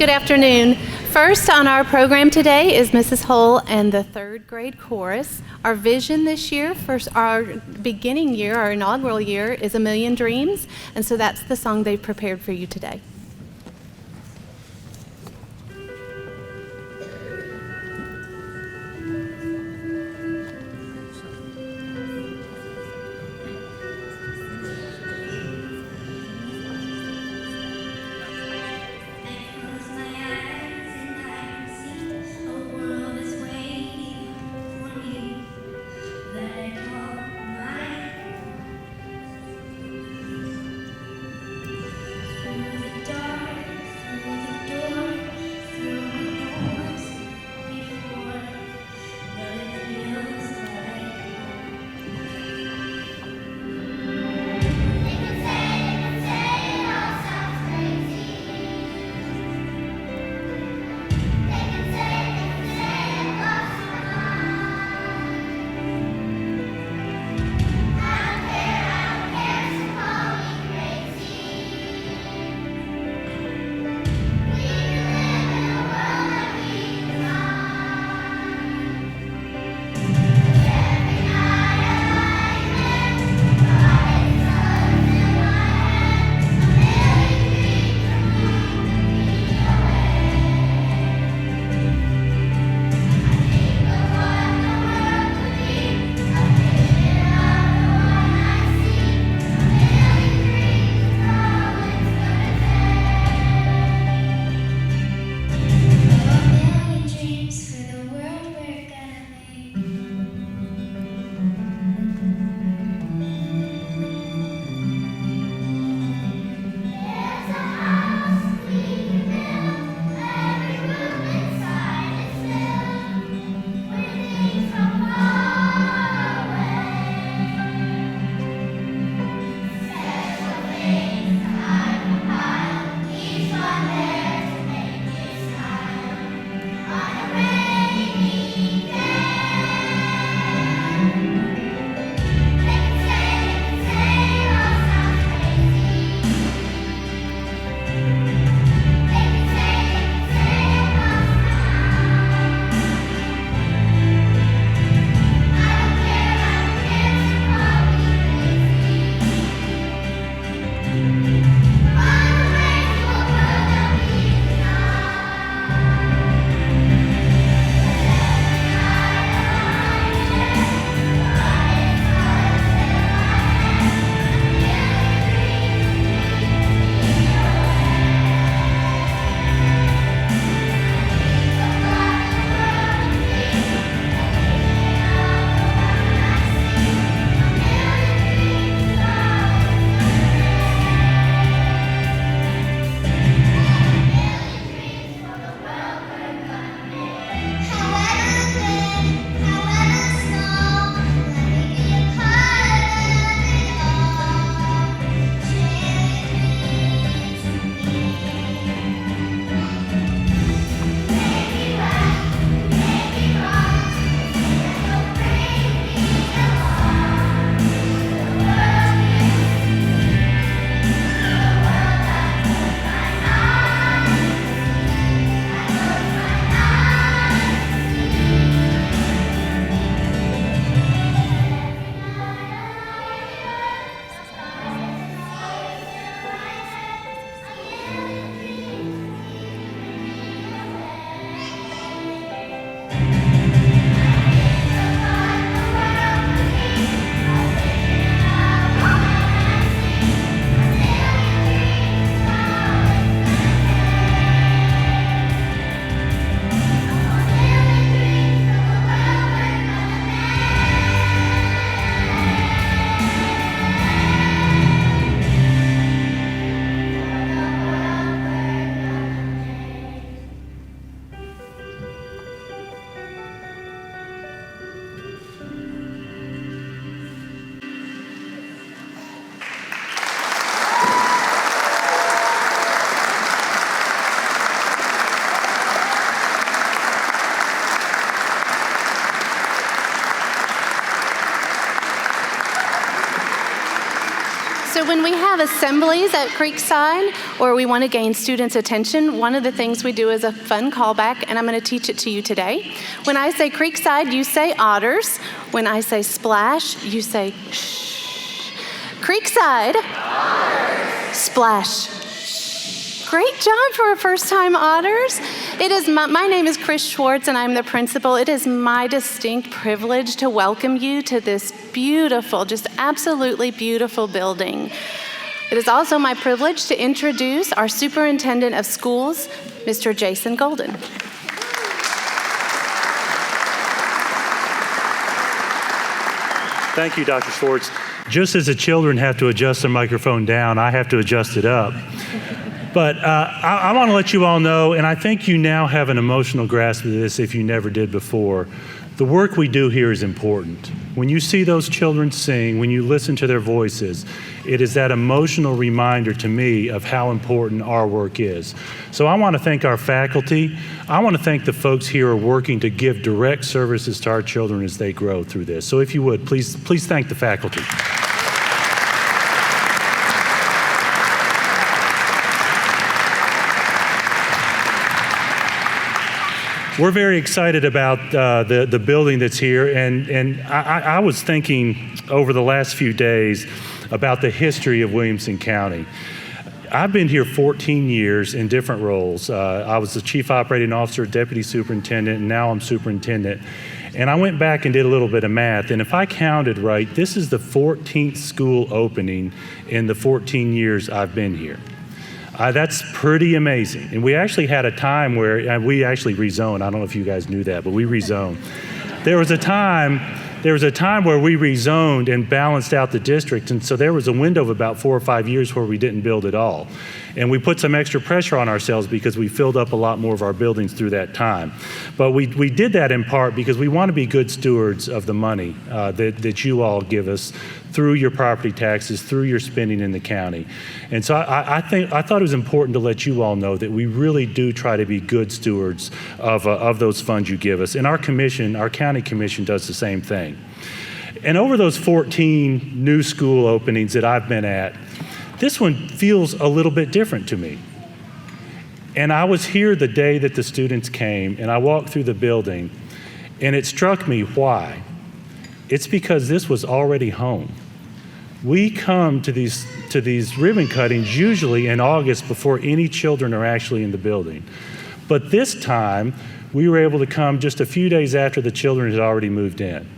Good afternoon. First on our program today is Mrs. Hull and the third grade chorus. Our vision this year for our beginning year, our inaugural year, is A Million Dreams, and so that's the song they've prepared for you today. The So when we have assemblies at Creekside or we want to gain students' attention, one of the things we do is a fun callback, and I'm going to teach it to you today. When I say Creekside, you say otters. When I say splash, you say shh. Creekside. Otters. Splash. Great job for a first-time Otters. It is my name is Chris Schwartz, and I'm the principal. It is my distinct privilege to welcome you to this beautiful, just absolutely beautiful building. It is also my privilege to introduce our superintendent of schools, Mr. Jason Golden. Thank you, Dr. Schwartz. Just as the children have to adjust their microphone down, I have to adjust it up. But I want to let you all know, and I think you now have an emotional grasp of this if you never did before, the work we do here is important. When you see those children sing, when you listen to their voices, it is that emotional reminder to me of how important our work is. So I want to thank our faculty. I want to thank the folks here who are working to give direct services to our children as they grow through this. So if you would, please thank the faculty. We're very excited about the building that's here, and I was thinking over the last few days about the history of Williamson County. I've been here 14 years in different roles. I was the chief operating officer, deputy superintendent, and now I'm superintendent. And I went back and did a little bit of math, and if I counted right, this is the 14th school opening in the 14 years I've been here. That's pretty amazing. And we actually had a time where we actually rezoned. I don't know if you guys knew that, but we rezoned. There was a time where we rezoned and balanced out the district. And so there was a window of about 4 or 5 years where we didn't build at all. And we put some extra pressure on ourselves because we filled up a lot more of our buildings through that time. But we did that in part because we want to be good stewards of the money that you all give us through your property taxes, through your spending in the county. And so I thought it was important to let you all know that we really do try to be good stewards of those funds you give us. And our commission, our county commission, does the same thing. And over those 14 new school openings that I've been at, this one feels a little bit different to me. And I was here the day that the students came, and I walked through the building, and it struck me why. It's because this was already home. We come to these ribbon cuttings usually in August before any children are actually in the building. But this time, we were able to come just a few days after the children had already moved in.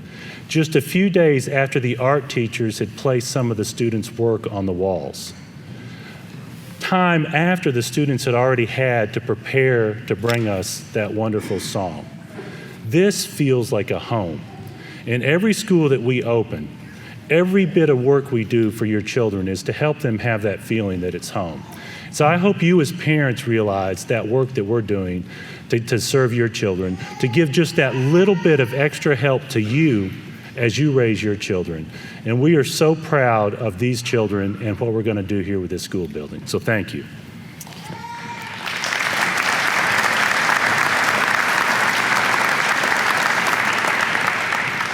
Just a few days after the art teachers had placed some of the students' work on the walls. Time after the students had already had to prepare to bring us that wonderful song. This feels like a home. In every school that we open, every bit of work we do for your children is to help them have that feeling that it's home. So I hope you as parents realize that work that we're doing to serve your children, to give just that little bit of extra help to you as you raise your children. And we are so proud of these children and what we're going to do here with this school building. So thank you.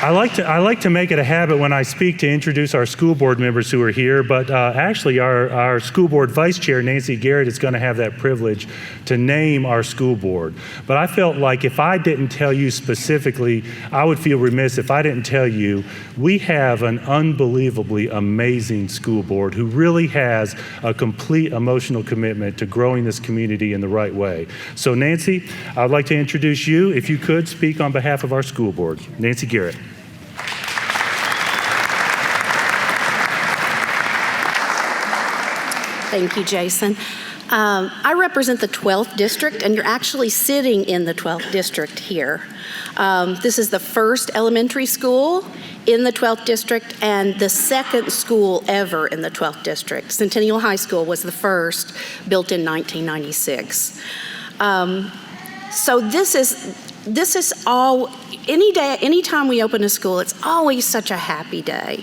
I like to make it a habit when I speak to introduce our school board members who are here, but actually our school board vice chair, Nancy Garrett, is going to have that privilege to name our school board. But I felt like if I didn't tell you specifically, I would feel remiss if I didn't tell you we have an unbelievably amazing school board who really has a complete emotional commitment to growing this community in the right way. So Nancy, I'd like to introduce you. If you could speak on behalf of our school board. Nancy Garrett. Thank you, Jason. I represent the 12th district, and you're actually sitting in the 12th district here. This is the first elementary school in the 12th district and the second school ever in the 12th district. Centennial High School was the first, built in 1996. So this is all, anytime we open a school, it's always such a happy day.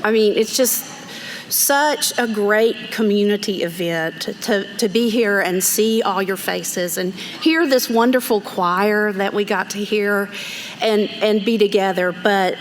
I mean, it's just such a great community event to be here and see all your faces and hear this wonderful choir that we got to hear and be together. But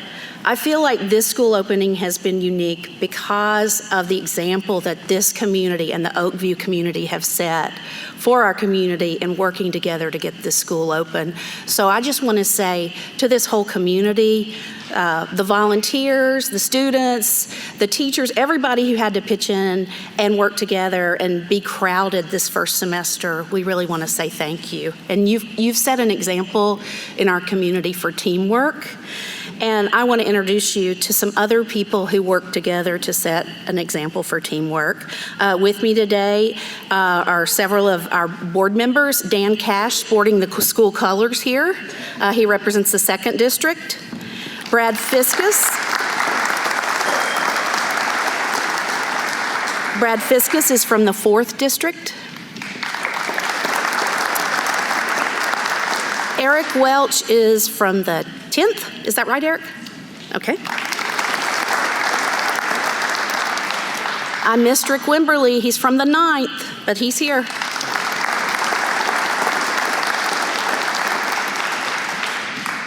I feel like this school opening has been unique because of the example that this community and the Oakview community have set for our community in working together to get this school open. So I just want to say to this whole community, the volunteers, the students, the teachers, everybody who had to pitch in and work together and be crowded this first semester, we really want to say thank you. And you've set an example in our community for teamwork. And I want to introduce you to some other people who work together to set an example for teamwork. With me today are several of our board members. Dan Cash, sporting the school colors here. He represents the 2nd District. Brad Fiskus. Brad Fiskus is from the 4th District. Eric Welch is from the 10th. Is that right, Eric? Okay. I missed Rick Wimberly. He's from the 9th, but he's here.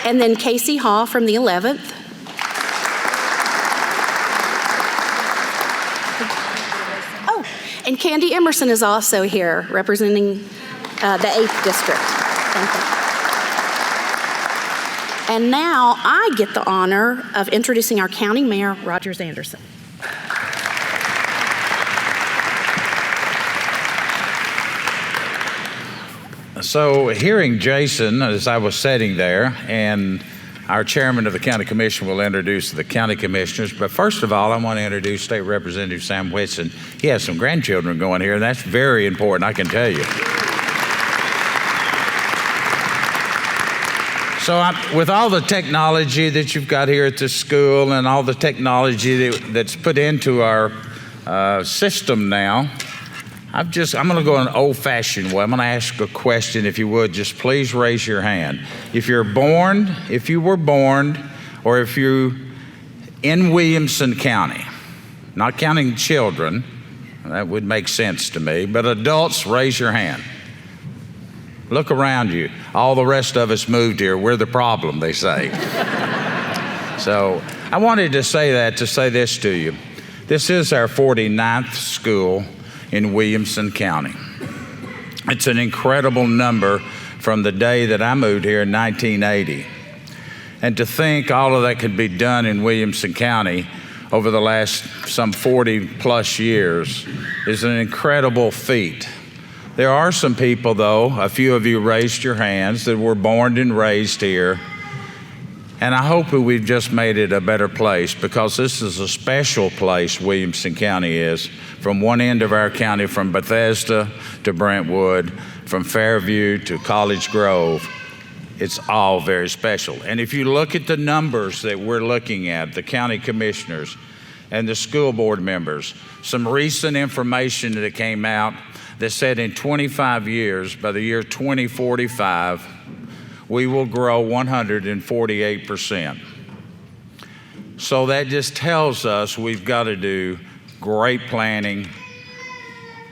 And then Casey Hall from the 11th. Oh, and Candy Emerson is also here, representing the 8th District. Thank you. And now I get the honor of introducing our County Mayor, Rogers Anderson. So hearing Jason as I was sitting there, and our chairman of the county commission will introduce the county commissioners, but first of all I want to introduce State Representative Sam Whitson. He has some grandchildren going here, and that's very important, I can tell you. So with all the technology that you've got here at this school and all the technology that's put into our system now, I'm going to go an old-fashioned way. I'm going to ask a question. If you would, just please raise your hand. If you were born, or if you're in Williamson County, not counting children, that would make sense to me, but adults, raise your hand. Look around you. All the rest of us moved here. We're the problem, they say. So I wanted to say that to say this to you. This is our 49th school in Williamson County. It's an incredible number from the day that I moved here in 1980. And to think all of that could be done in Williamson County over the last some 40 plus years is an incredible feat. There are some people, though, a few of you raised your hands, that were born and raised here. And I hope that we've just made it a better place, because this is a special place, Williamson County is. From one end of our county, from Bethesda to Brentwood, from Fairview to College Grove, it's all very special. And if you look at the numbers that we're looking at, the county commissioners and the school board members, some recent information that came out that said in 25 years, by the year 2045, we will grow 148%. So that just tells us we've got to do great planning.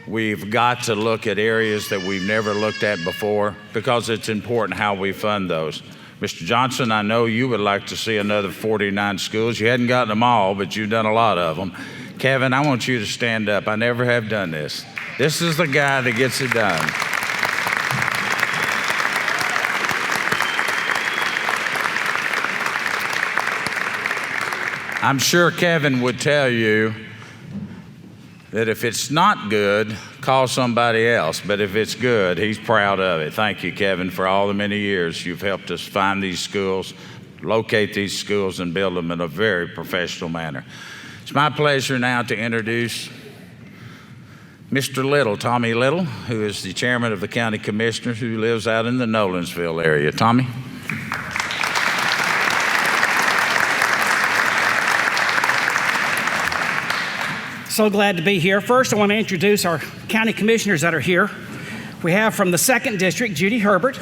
We've got to look at areas that we've never looked at before, because it's important how we fund those. Mr. Johnson, I know you would like to see another 49 schools. You hadn't gotten them all, but you've done a lot of them. Kevin, I want you to stand up. I never have done this. This is the guy that gets it done. I'm sure Kevin would tell you that if it's not good, call somebody else. But if it's good, he's proud of it. Thank you, Kevin, for all the many years you've helped us find these schools, locate these schools, and build them in a very professional manner. It's my pleasure now to introduce Mr. Little, Tommy Little, who is the chairman of the county commissioners, who lives out in the Nolensville area. Tommy? So glad to be here. First, I want to introduce our county commissioners that are here. We have from the 2nd District, Judy Herbert.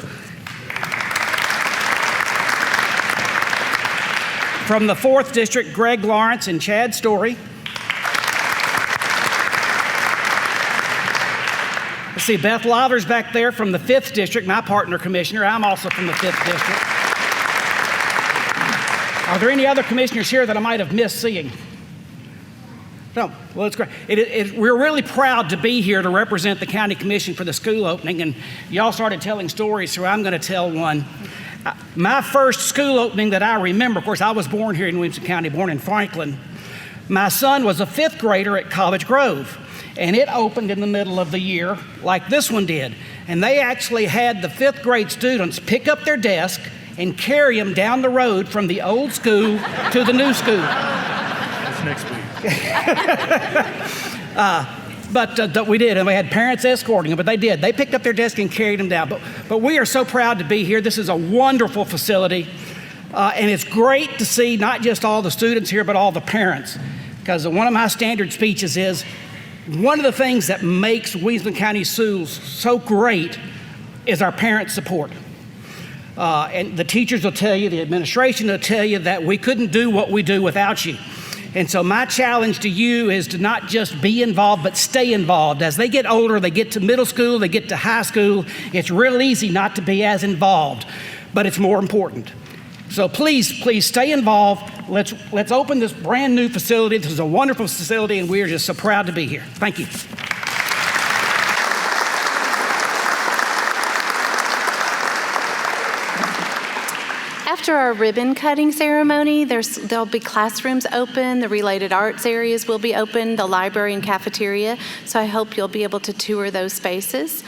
From the 4th District, Greg Lawrence and Chad Story. Let's see, Beth Lawler's back there from the 5th District, my partner commissioner. I'm also from the 5th District. Are there any other commissioners here that I might have missed seeing? No, well, it's great. We're really proud to be here to represent the county commission for the school opening, and y'all started telling stories, so I'm going to tell one. My first school opening that I remember, of course, I was born here in Williamson County, born in Franklin. My son was a 5th grader at College Grove, and it opened in the middle of the year like this one did. And they actually had the 5th grade students pick up their desk and carry them down the road from the old school to the new school. That's next week. But we did, and we had parents escorting them, but they did. They picked up their desk and carried them down. But we are so proud to be here. This is a wonderful facility, and it's great to see not just all the students here, but all the parents, because one of my standard speeches is, one of the things that makes Williamson County schools so great is our parent support. And the teachers will tell you, the administration will tell you that we couldn't do what we do without you. And so my challenge to you is to not just be involved, but stay involved. As they get older, they get to middle school, they get to high school, it's real easy not to be as involved, but it's more important. So please stay involved. Let's open this brand new facility. This is a wonderful facility, and we are just so proud to be here. Thank you. After our ribbon cutting ceremony, there'll be classrooms open, the related arts areas will be open, the library and cafeteria, so I hope you'll be able to tour those spaces.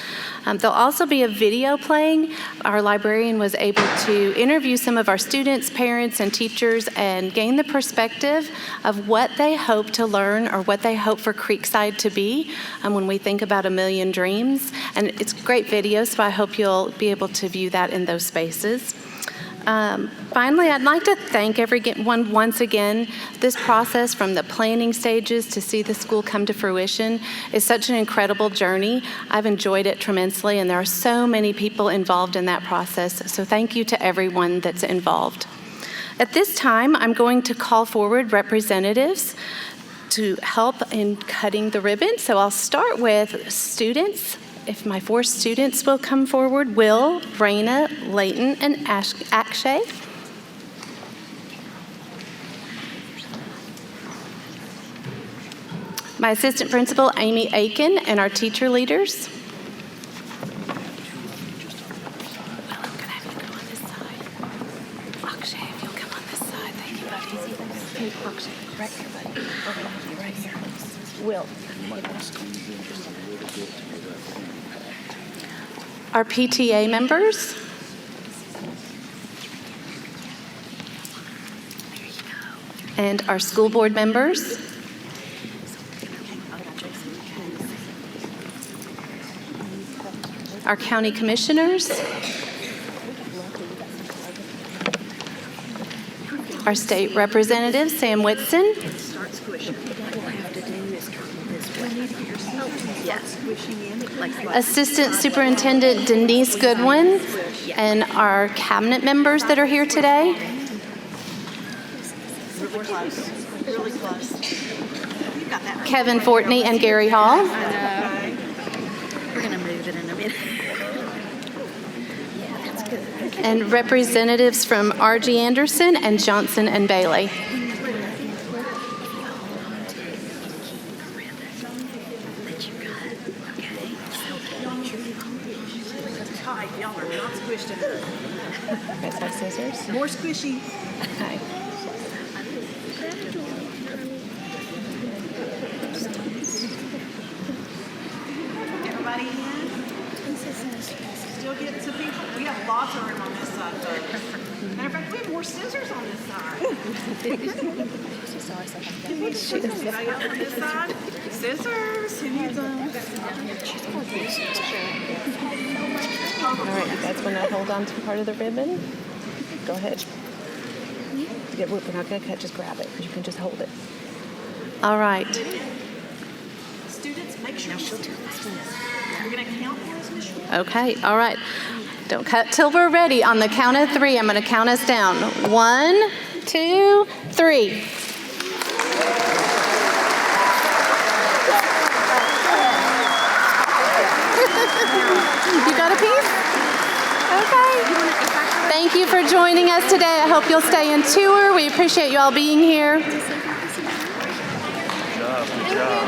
There'll also be a video playing. Our librarian was able to interview some of our students, parents, and teachers and gain the perspective of what they hope to learn or what they hope for Creekside to be when we think about 1,000,000 dreams. And it's a great video, so I hope you'll be able to view that in those spaces. Finally, I'd like to thank everyone once again. This process from the planning stages to see the school come to fruition is such an incredible journey. I've enjoyed it tremendously, and there are so many people involved in that process. So thank you to everyone that's involved. At this time, I'm going to call forward representatives to help in cutting the ribbon. So I'll start with students. If my 4 students will come forward, Will, Raina, Layton, and Akshay. My assistant principal, Amy Aiken, and our teacher leaders. Well, I'm gonna have you go on this side. Akshay, if you'll come on this side. Thank you, buddy. Hey, Akshay, right here, buddy. We're gonna have you right here. Will. Our PTA members. And our school board members. Our county commissioners. Our state representative, Sam Whitson. Assistant Superintendent Denise Goodwin, and our cabinet members that are here today. Kevin Fortney and Gary Hall. We're going to move it in a minute. Yeah, that's good. Okay. And representatives from R.G. Anderson and Johnson and Bailey. Y'all are not squished in it. Guys have scissors? More squishy. Okay. Everybody in? Still getting some people? We have lots of room on this side, though. Matter of fact, we have more scissors on this side. Anybody else on this side? Scissors. Who needs them? All right, you guys want to hold on to part of the ribbon? Go ahead. Yeah, we're not going to cut, just grab it. You can just hold it. All right. Students, make sure she'll turn this one. You're going to count for us, Miss Shore? Okay, all right. Don't cut till we're ready. On the count of 3, I'm going to count us down. 1, 2, 3. You got a piece? Okay. Thank you for joining us today. I hope you'll stay and tour. We appreciate you all being here. Good job.